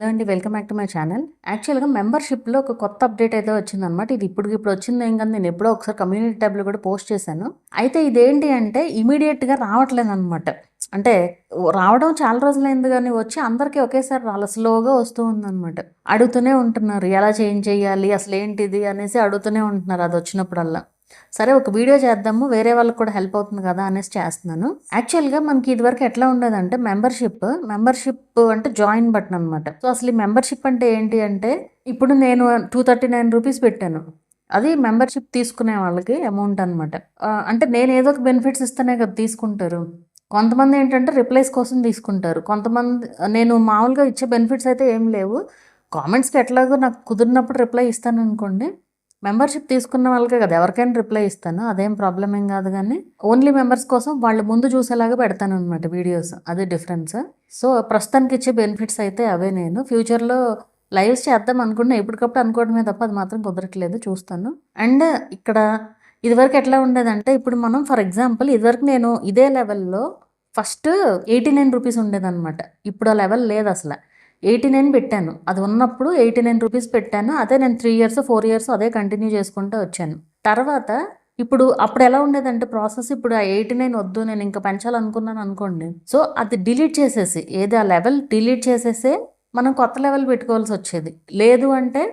Hello అండి, welcome back to my channel. యాక్చువల్‌గా మెంబర్‌షిప్‌లో ఒక కొత్త అప్డేట్ అయితే వచ్చిందనమాట. ఇది ఇప్పటికిప్పుడు వచ్చిందేం కాదు. నేను ఎప్పుడో ఒకసారి కమ్యూనిటీ ట్యాబ్‌లో కూడా పోస్ట్ చేశాను. అయితే ఇదేంటి అంటే ఇమ్మీడియేట్‌గా రావట్లేదనమాట. అంటే రావడం చాలా రోజులైంది గానీ వచ్చి అందరికీ ఒకేసారి రాలా. స్లోగా వస్తూ ఉందనమాట. అడుగుతూనే ఉంటున్నారు. ఎలా చేంజ్ చేయాలి? అసలేంటిది? అనేసి అడుగుతూనే ఉంటున్నారు అదొచ్చినప్పుడల్లా. సరే ఒక వీడియో చేద్దాము, వేరే వాళ్ళకి కూడా హెల్ప్ అవుతుంది కదా అనేసి చేస్తున్నాను. యాక్చువల్‌గా మనకి ఇదివరకు ఎట్లా ఉండేదంటే మెంబర్‌షిప్ అంటే జాయిన్ బటన్ అనమాట. సో అసలు ఈ మెంబర్‌షిప్ అంటే ఏంటి అంటే ఇప్పుడు నేను ₹239 పెట్టాను. అది మెంబర్‌షిప్ తీసుకునే వాళ్ళకి అమౌంట్ అనమాట. అంటే నేను ఏదో ఒక బెనిఫిట్స్ ఇస్తేనే కదా తీసుకుంటారు. కొంతమంది ఏంటంటే రిప్లైస్ కోసం తీసుకుంటారు. కొంతమంది నేను మామూలుగా ఇచ్చే బెనిఫిట్స్ అయితే ఏం లేవు. కామెంట్స్‌కి ఎట్లాగో నాకు కుదిరినప్పుడు రిప్లై ఇస్తాననుకోండి. మెంబర్‌షిప్ తీసుకున్న వాళ్ళకే కదా ఎవరికైనా రిప్లై ఇస్తాను. అదేం ప్రాబ్లమ్ ఏం కాదు గానీ, ఓన్లీ మెంబర్స్ కోసం వాళ్ళు ముందు చూసేలాగా పెడతాననమాట వీడియోస్. అదే డిఫరెన్స్. సో, ప్రస్తుతానికి ఇచ్చే బెనిఫిట్స్ అయితే అవే. నేను ఫ్యూచర్‌లో లైవ్స్ చేద్దాం అనుకున్నా. ఎప్పటికప్పుడు అనుకోవడమే తప్ప అది మాత్రం కుదరట్లేదు. చూస్తాను. అండ్ ఇక్కడ ఇదివరకు ఎట్లా ఉండేదంటే, ఇప్పుడు మనం ఫర్ ఎగ్జాంపుల్ ఇదివరకు నేను ఇదే లెవెల్‌లో ఫస్ట్ ₹89 ఉండేదనమాట. ఇప్పుడు ఆ లెవెల్ లేదసల. 89 పెట్టాను. అది ఉన్నప్పుడు ₹89 పెట్టాను. అదే నేను 3 ఇయర్స్, 4 ఇయర్స్ అదే కంటిన్యూ చేసుకుంటూ వచ్చాను. తర్వాత ఇప్పుడు అప్పుడు ఎలా ఉండేదంటే ప్రాసెస్, ఇప్పుడు ఆ 89 వద్దు, నేను ఇంకా పెంచాలనుకున్నాను అనుకోండి. సో అది డిలీట్ చేసేసి, ఏది ఆ లెవెల్ డిలీట్ చేసేసే మనం కొత్త లెవెల్ పెట్టుకోవాల్సి వచ్చేది. లేదు అంటే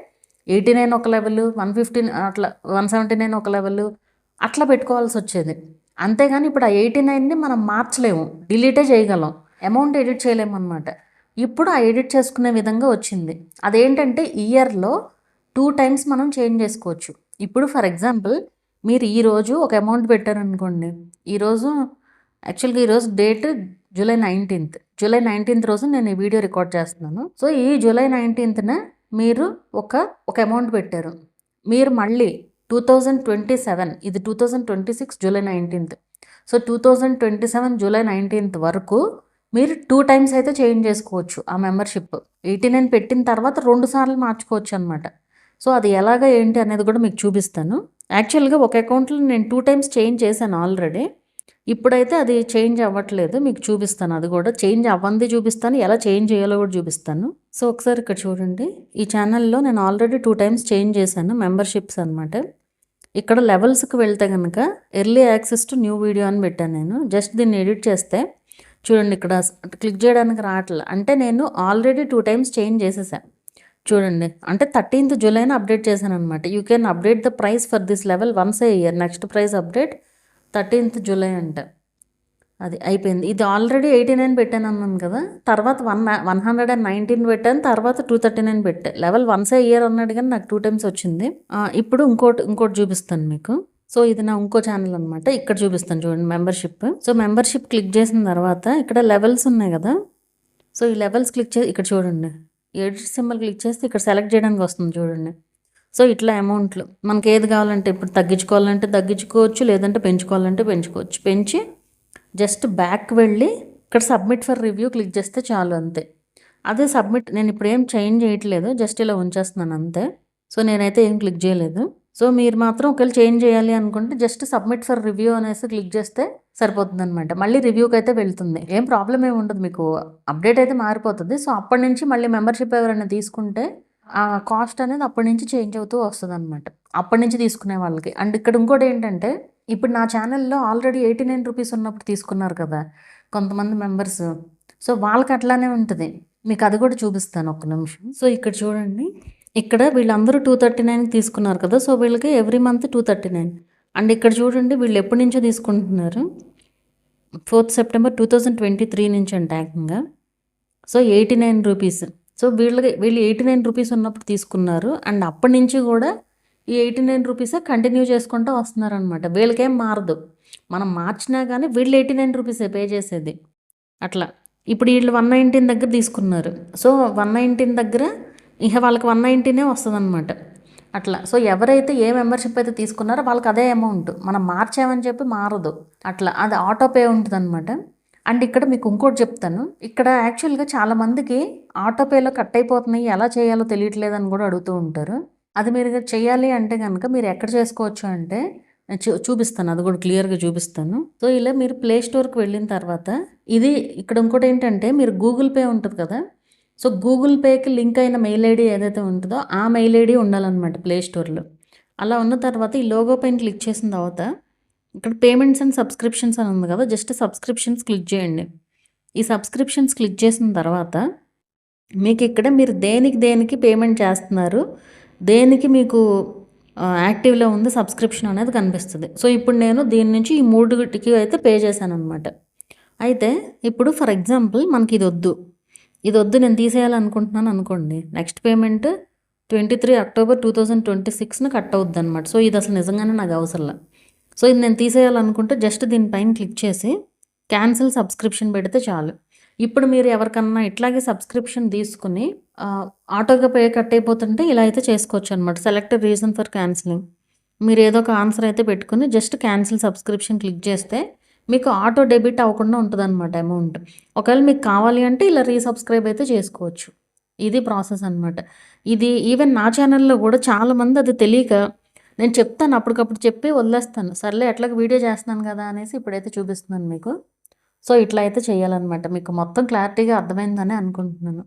89 ఒక లెవెల్, 115 అట్లా, 179 ఒక లెవెల్ అట్లా పెట్టుకోవాల్సి వచ్చేది. అంతేగాని ఇప్పుడు ఆ 89ని మనం మార్చలేము, డిలీటే చేయగలం, అమౌంట్ ఎడిట్ చేయలేము అనమాట. ఇప్పుడు ఆ ఎడిట్ చేసుకునే విధంగా వచ్చింది. అదేంటంటే ఇయర్‌లో 2 టైమ్స్ మనం చేంజ్ చేసుకోవచ్చు. ఇప్పుడు ఫర్ ఎగ్జాంపుల్ మీరు ఈరోజు ఒక అమౌంట్ పెట్టారనుకోండి. ఈరోజు యాక్చువల్‌గా ఈరోజు డేట్ జూలై 19థ్. జూలై 19థ్ రోజు నేను ఈ వీడియో రికార్డ్ చేస్తున్నాను. సో, ఈ జూలై 19థ్‌న మీరు ఒక అమౌంట్ పెట్టారు. మీరు మళ్ళీ 2027, ఇది 2026 జూలై 19థ్. సో, 2027 జూలై 19థ్ వరకు మీరు 2 టైమ్స్ అయితే చేంజ్ చేసుకోవచ్చు ఆ మెంబర్‌షిప్. 89 పెట్టిన తర్వాత 2 సార్లు మార్చుకోవచ్చు అనమాట. సో, అది ఎలాగా ఏంటి అనేది కూడా మీకు చూపిస్తాను. యాక్చువల్‌గా ఒక అకౌంట్‌లో నేను 2 టైమ్స్ చేంజ్ చేశాను ఆల్రెడీ. ఇప్పుడైతే అది చేంజ్ అవ్వట్లేదు. మీకు చూపిస్తాను. అది కూడా చేంజ్ అవ్వంది చూపిస్తాను. ఎలా చేంజ్ చేయాలో కూడా చూపిస్తాను. సో, ఒకసారి ఇక్కడ చూడండి. ఈ ఛానల్‌లో నేను ఆల్రెడీ 2 టైమ్స్ చేంజ్ చేశాను మెంబర్‌షిప్స్ అనమాట. ఇక్కడ లెవెల్స్‌కి వెళ్తే గనక early access to new video అని పెట్టాను నేను. జస్ట్ దీన్ని ఎడిట్ చేస్తే చూడండి, ఇక్కడ క్లిక్ చేయడానికి రావట్లే. అంటే నేను ఆల్రెడీ 2 టైమ్స్ చేంజ్ చేసేసా. చూడండి, అంటే 13th జూలైన అప్డేట్ చేశాను అనమాట. You can update the price for this level once A year. Next price update 13th July అంట. అది అయిపోయింది. ఇది ఆల్రెడీ 89 పెట్టాను అన్నాను కదా. తర్వాత 119 పెట్టాను. తర్వాత 239 పెట్టా. లెవెల్ వన్స్ ఏ ఇయర్ అన్నాడు కానీ నాకు 2 టైమ్స్ వచ్చింది. ఇప్పుడు ఇంకోటి చూపిస్తాను మీకు. సో, ఇది నా ఇంకో ఛానల్ అనమాట. ఇక్కడ చూపిస్తాను చూడండి మెంబర్‌షిప్. సో, మెంబర్‌షిప్ క్లిక్ చేసిన తర్వాత ఇక్కడ లెవెల్స్ ఉన్నాయి కదా. సో, ఈ లెవెల్స్ క్లిక్ చేసి ఇక్కడ చూడండి, ఎడిట్ సింబల్ క్లిక్ చేస్తే ఇక్కడ సెలెక్ట్ చేయడానికి వస్తుంది చూడండి. సో, ఇట్లా అమౌంట్లు మనకి ఏది కావాలంటే ఇప్పుడు తగ్గించుకోవాలంటే తగ్గించుకోవచ్చు, లేదంటే పెంచుకోవాలంటే పెంచుకోవచ్చు. పెంచి జస్ట్ బ్యాక్ వెళ్ళి ఇక్కడ సబ్మిట్ ఫర్ రివ్యూ క్లిక్ చేస్తే చాలు, అంతే. అదే సబ్మిట్, నేను ఇప్పుడు ఏం చేంజ్ చేయట్లేదు, జస్ట్ ఇలా ఉంచేస్తున్నాను అంతే. సో, నేనైతే ఏం క్లిక్ చేయలేదు. సో, మీరు మాత్రం ఒకవేళ చేంజ్ చేయాలి అనుకుంటే జస్ట్ సబ్మిట్ ఫర్ రివ్యూ అనేసి క్లిక్ చేస్తే సరిపోతుంది అనమాట. మళ్ళీ రివ్యూకి అయితే వెళ్తుంది. ఏం ప్రాబ్లం ఏమి ఉండదు, మీకు అప్డేట్ అయితే మారిపోతుంది. సో, అప్పటి నుంచి మళ్ళీ మెంబర్షిప్ ఎవరైనా తీసుకుంటే ఆ కాస్ట్ అనేది అప్పటి నుంచి చేంజ్ అవుతూ వస్తుంది అనమాట, అప్పటి నుంచి తీసుకునే వాళ్ళకి. అండ్ ఇక్కడ ఇంకోటి ఏంటంటే, ఇప్పుడు నా ఛానల్లో ఆల్రెడీ ₹89 ఉన్నప్పుడు తీసుకున్నారు కదా కొంతమంది మెంబర్స్. సో, వాళ్ళకి అట్లానే ఉంటుంది. మీకు అది కూడా చూపిస్తాను, ఒక్క నిమిషం. సో, ఇక్కడ చూడండి, ఇక్కడ వీళ్ళందరూ 239 తీసుకున్నారు కదా. సో, వీళ్ళకి ఎవ్రీ మంత్ 239. అండ్ ఇక్కడ చూడండి, వీళ్ళు ఎప్పటి నుంచో తీసుకుంటున్నారు. 4th సెప్టెంబర్ 2023 నుంచి అంట ఏకంగా. సో, ₹89. సో, వీళ్ళు ₹89 ఉన్నప్పుడు తీసుకున్నారు. అండ్ అప్పటి నుంచి కూడా ఈ ₹89 కంటిన్యూ చేసుకుంటూ వస్తున్నారనమాట. వీళ్ళకేం మారదు. మనం మార్చినా కానీ వీళ్ళు ₹89 పే చేసేది. అట్లా ఇప్పుడు వీళ్ళు 119 దగ్గర తీసుకున్నారు. సో, 119 దగ్గర ఇక వాళ్ళకి 119 వస్తుందన్నమాట. అట్లా. సో, ఎవరైతే ఏ మెంబర్షిప్ అయితే తీసుకున్నారో వాళ్ళకి అదే అమౌంట్. మనం మార్చామని చెప్పి మారదు. అట్లా అది ఆటో పే ఉంటుందన్నమాట. అండ్ ఇక్కడ మీకు ఇంకోటి చెప్తాను. ఇక్కడ యాక్చువల్‌గా చాలామందికి ఆటో పేలో కట్ అయిపోతున్నాయి, ఎలా చేయాలో తెలియట్లేదని కూడా అడుగుతూ ఉంటారు. అది మీరు చేయాలి అంటే కనుక మీరు ఎక్కడ చేసుకోవచ్చు అంటే చూపిస్తాను, అది కూడా క్లియర్‌గా చూపిస్తాను. సో, ఇలా మీరు ప్లే స్టోర్‌కి వెళ్ళిన తర్వాత ఇది ఇక్కడ ఇంకోటి ఏంటంటే, మీరు గూగుల్ పే ఉంటుంది కదా. సో గూగుల్ పేకి లింక్ అయిన మెయిల్ ఐడి ఏదైతే ఉంటుందో ఆ మెయిల్ ఐడి ఉండాలన్నమాట ప్లే స్టోర్లో. అలా ఉన్న తర్వాత ఈ లోగో పైన క్లిక్ చేసిన తర్వాత ఇక్కడ పేమెంట్స్ అండ్ సబ్స్క్రిప్షన్స్ అని ఉంది కదా, జస్ట్ సబ్స్క్రిప్షన్స్ క్లిక్ చేయండి. ఈ సబ్స్క్రిప్షన్స్ క్లిక్ చేసిన తర్వాత మీకు ఇక్కడ మీరు దేనికి దేనికి పేమెంట్ చేస్తున్నారు, దేనికి మీకు యాక్టివ్లో ఉంది సబ్స్క్రిప్షన్ అనేది కనిపిస్తుంది. సో ఇప్పుడు నేను దీని నుంచి ఈ మూడుకి అయితే పే చేశాను అనమాట. అయితే ఇప్పుడు ఫర్ ఎగ్జాంపుల్ మనకి ఇది వద్దు నేను తీసేయాలనుకుంటున్నాను అనుకోండి, నెక్స్ట్ పేమెంట్ 23 అక్టోబర్ 2026 కట్ అవుద్ది అనమాట. సో ఇది అసలు నిజంగానే నాకు అవసరంలా. సో ఇది నేను తీసేయాలనుకుంటే జస్ట్ దీనిపైన క్లిక్ చేసి క్యాన్సిల్ సబ్స్క్రిప్షన్ పెడితే చాలు. ఇప్పుడు మీరు ఎవరికన్నా ఇట్లాగే సబ్స్క్రిప్షన్ తీసుకుని ఆటోగా పే కట్ అయిపోతుంటే ఇలా అయితే చేసుకోవచ్చు అనమాట. సెలెక్ట్ రీజన్ ఫర్ క్యాన్సిలింగ్, మీరు ఏదో ఒక ఆన్సర్ అయితే పెట్టుకుని జస్ట్ క్యాన్సిల్ సబ్స్క్రిప్షన్ క్లిక్ చేస్తే మీకు ఆటో డెబిట్ అవ్వకుండా ఉంటుంది అనమాట అమౌంట్. ఒకవేళ మీకు కావాలి అంటే ఇలా రీసబ్స్క్రైబ్ అయితే చేసుకోవచ్చు. ఇది ప్రాసెస్ అనమాట. ఇది ఈవెన్ నా ఛానల్లో కూడా చాలామంది అది తెలియక నేను చెప్తాను, అప్పటికప్పుడు చెప్పి వదిలేస్తాను. సర్లే ఎట్లాగ వీడియో చేస్తున్నాను కదా అనేసి ఇప్పుడైతే చూపిస్తున్నాను మీకు. సో ఇట్లా అయితే చేయాలన్నమాట. మీకు మొత్తం క్లారిటీగా అర్థమైందని అనుకుంటున్నాను.